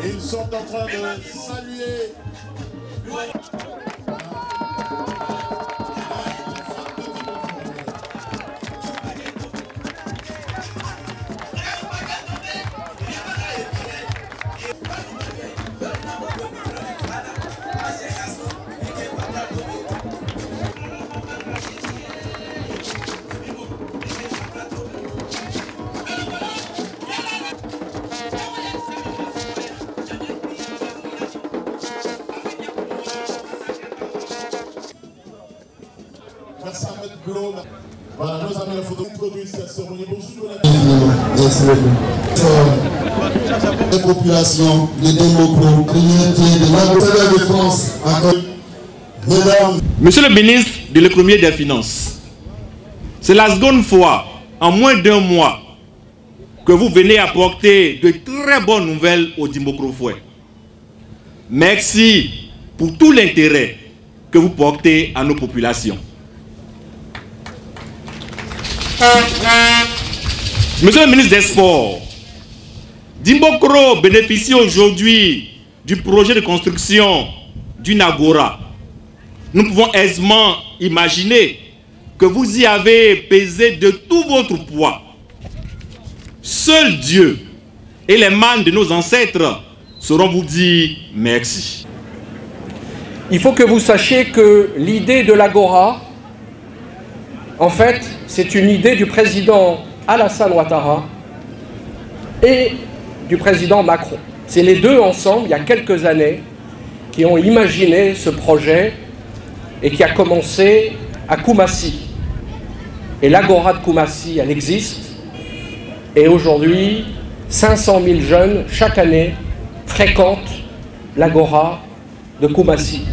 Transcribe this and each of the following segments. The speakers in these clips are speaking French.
Ils sont en train de saluer. Merci à M. Glo. Voilà, nos amis, il faut introduire cette cérémonie. Bonjour, merci beaucoup. Les populations, les démocrates, de l'ambassadeur de France, mesdames. Monsieur le ministre de l'économie et des finances, c'est la seconde fois en moins d'un mois que vous venez apporter de très bonnes nouvelles aux Dimokro-Foué. Merci pour tout l'intérêt que vous portez à nos populations. Monsieur le ministre des Sports, Dimokro bénéficie aujourd'hui du projet de construction d'une agora. Nous pouvons aisément imaginer que vous y avez pesé de tout votre poids. Seul Dieu et les mânes de nos ancêtres sauront vous dire merci. Il faut que vous sachiez que l'idée de l'agora, en fait, c'est une idée du président Alassane Ouattara et du président Macron. C'est les deux ensemble, il y a quelques années, qui ont imaginé ce projet et qui a commencé à Koumassi. Et l'agora de Koumassi, elle existe. Et aujourd'hui, 500 000 jeunes, chaque année, fréquentent l'agora de Koumassi.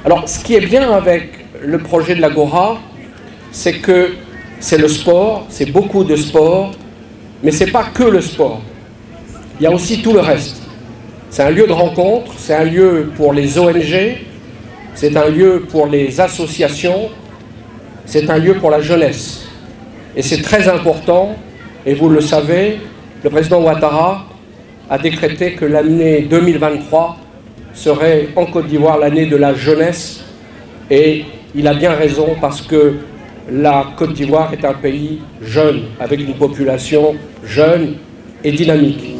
Alors, ce qui est bien avec le projet de l'agora, c'est que c'est le sport, c'est beaucoup de sport, mais ce n'est pas que le sport. Il y a aussi tout le reste. C'est un lieu de rencontre, c'est un lieu pour les ONG, c'est un lieu pour les associations, c'est un lieu pour la jeunesse. Et c'est très important, et vous le savez, le président Ouattara a décrété que l'année 2023 serait en Côte d'Ivoire l'année de la jeunesse, et il a bien raison parce que la Côte d'Ivoire est un pays jeune, avec une population jeune et dynamique.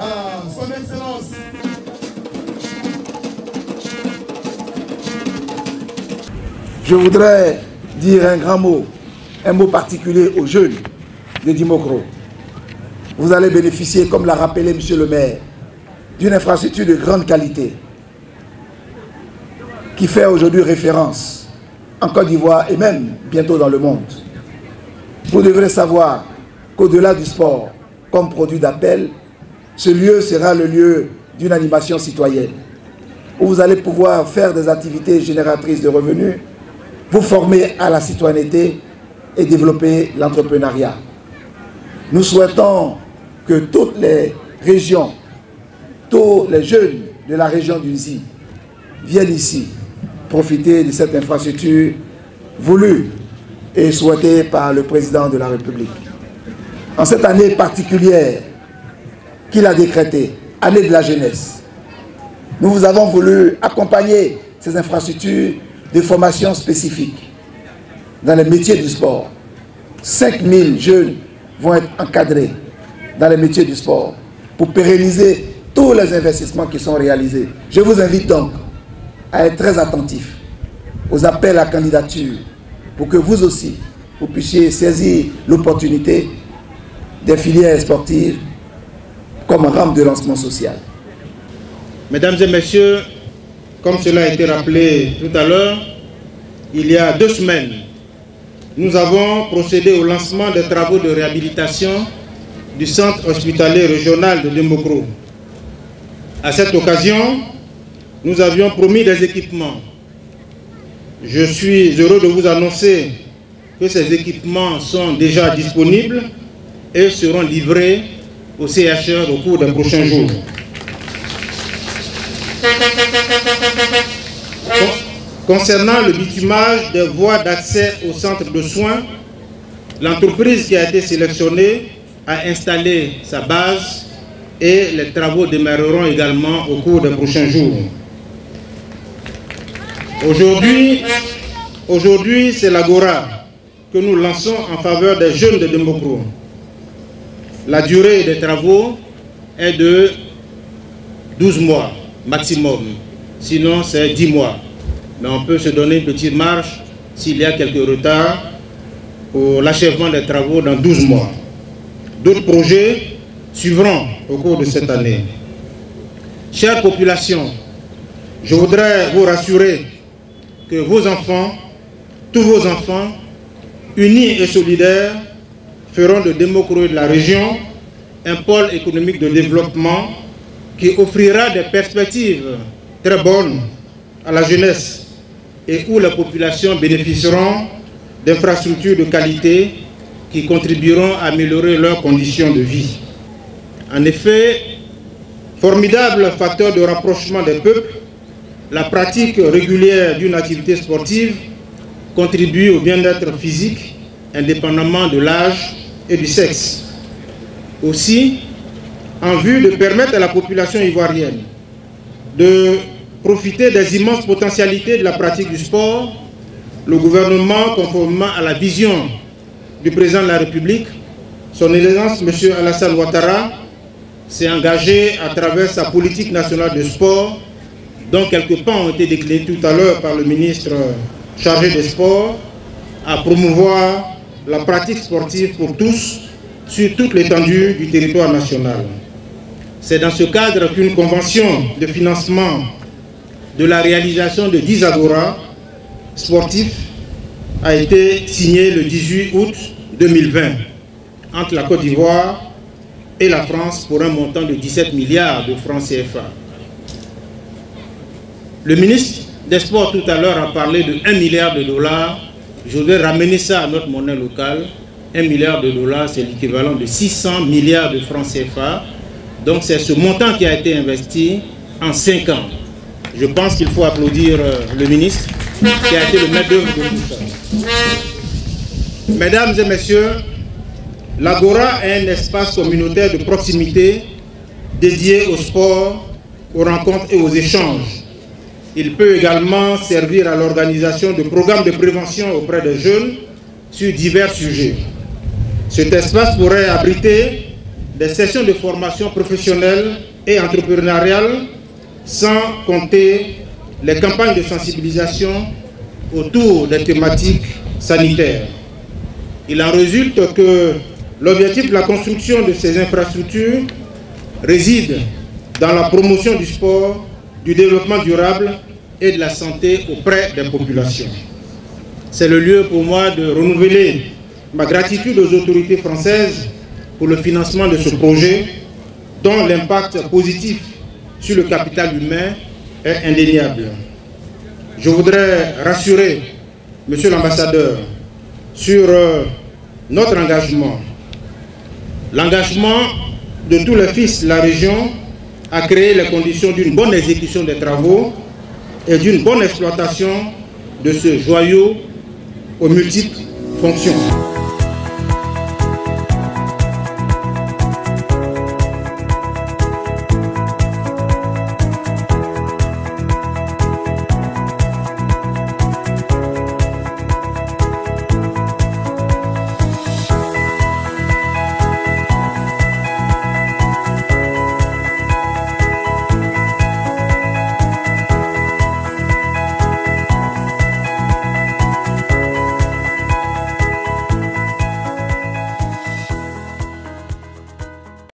À son Excellence. Je voudrais dire un mot particulier aux jeunes de Dimokro. Vous allez bénéficier, comme l'a rappelé M. le maire, d'une infrastructure de grande qualité qui fait aujourd'hui référence en Côte d'Ivoire et même bientôt dans le monde. Vous devrez savoir qu'au-delà du sport, comme produit d'appel, ce lieu sera le lieu d'une animation citoyenne, où vous allez pouvoir faire des activités génératrices de revenus, vous former à la citoyenneté et développer l'entrepreneuriat. Nous souhaitons que toutes les régions, tous les jeunes de la région d'Unzi viennent ici profiter de cette infrastructure voulue et souhaitée par le président de la République. En cette année particulière qu'il a décrétée, année de la jeunesse, nous vous avons voulu accompagner ces infrastructures de formation spécifique dans les métiers du sport. 5000 jeunes vont être encadrés dans les métiers du sport pour pérenniser tous les investissements qui sont réalisés. Je vous invite donc à être très attentifs aux appels à candidature pour que vous aussi, vous puissiez saisir l'opportunité des filières sportives comme rampe de lancement social. Mesdames et messieurs, comme cela a été rappelé tout à l'heure, il y a 2 semaines, nous avons procédé au lancement des travaux de réhabilitation du centre hospitalier régional de Dembokro. À cette occasion, nous avions promis des équipements. Je suis heureux de vous annoncer que ces équipements sont déjà disponibles et seront livrés au CHR au cours des prochains jours. Concernant le bitumage des voies d'accès au centre de soins, l'entreprise qui a été sélectionnée a installé sa base et les travaux démarreront également au cours des prochains jours. Aujourd'hui, c'est l'Agora que nous lançons en faveur des jeunes de Dembokro. La durée des travaux est de 12 mois maximum, sinon c'est 10 mois. Mais on peut se donner une petite marge s'il y a quelques retards pour l'achèvement des travaux dans 12 mois. D'autres projets suivront au cours de cette année. Chère population, je voudrais vous rassurer que vos enfants, tous vos enfants, unis et solidaires, feront de Dembokro et de la région un pôle économique de développement qui offrira des perspectives très bonnes à la jeunesse et où les populations bénéficieront d'infrastructures de qualité qui contribueront à améliorer leurs conditions de vie. En effet, formidable facteur de rapprochement des peuples, la pratique régulière d'une activité sportive contribue au bien-être physique indépendamment de l'âge et du sexe. Aussi, en vue de permettre à la population ivoirienne de profiter des immenses potentialités de la pratique du sport, le gouvernement, conformément à la vision du président de la République, son Excellence M. Alassane Ouattara, s'est engagé à travers sa politique nationale de sport, dont quelques pans ont été déclinés tout à l'heure par le ministre chargé des sports, à promouvoir la pratique sportive pour tous sur toute l'étendue du territoire national. C'est dans ce cadre qu'une convention de financement de la réalisation de 10 agoras sportifs a été signée le 18 août 2020 entre la Côte d'Ivoire et la France pour un montant de 17 milliards de francs CFA. Le ministre des Sports tout à l'heure a parlé de 1 milliard de dollars. Je voudrais ramener ça à notre monnaie locale. 1 milliard de dollars, c'est l'équivalent de 600 milliards de francs CFA. Donc c'est ce montant qui a été investi en 5 ans. Je pense qu'il faut applaudir le ministre qui a été le maître d'œuvre de tout ça. Mesdames et messieurs, l'Agora est un espace communautaire de proximité dédié au sport, aux rencontres et aux échanges. Il peut également servir à l'organisation de programmes de prévention auprès des jeunes sur divers sujets. Cet espace pourrait abriter des sessions de formation professionnelle et entrepreneuriale, sans compter les campagnes de sensibilisation autour des thématiques sanitaires. Il en résulte que l'objectif de la construction de ces infrastructures réside dans la promotion du sport, du développement durable et de la santé auprès des populations. C'est le lieu pour moi de renouveler ma gratitude aux autorités françaises pour le financement de ce projet, dont l'impact positif sur le capital humain est indéniable. Je voudrais rassurer Monsieur l'ambassadeur sur notre engagement L'engagement de tous les fils de la région a créé les conditions d'une bonne exécution des travaux et d'une bonne exploitation de ce joyau aux multiples fonctions.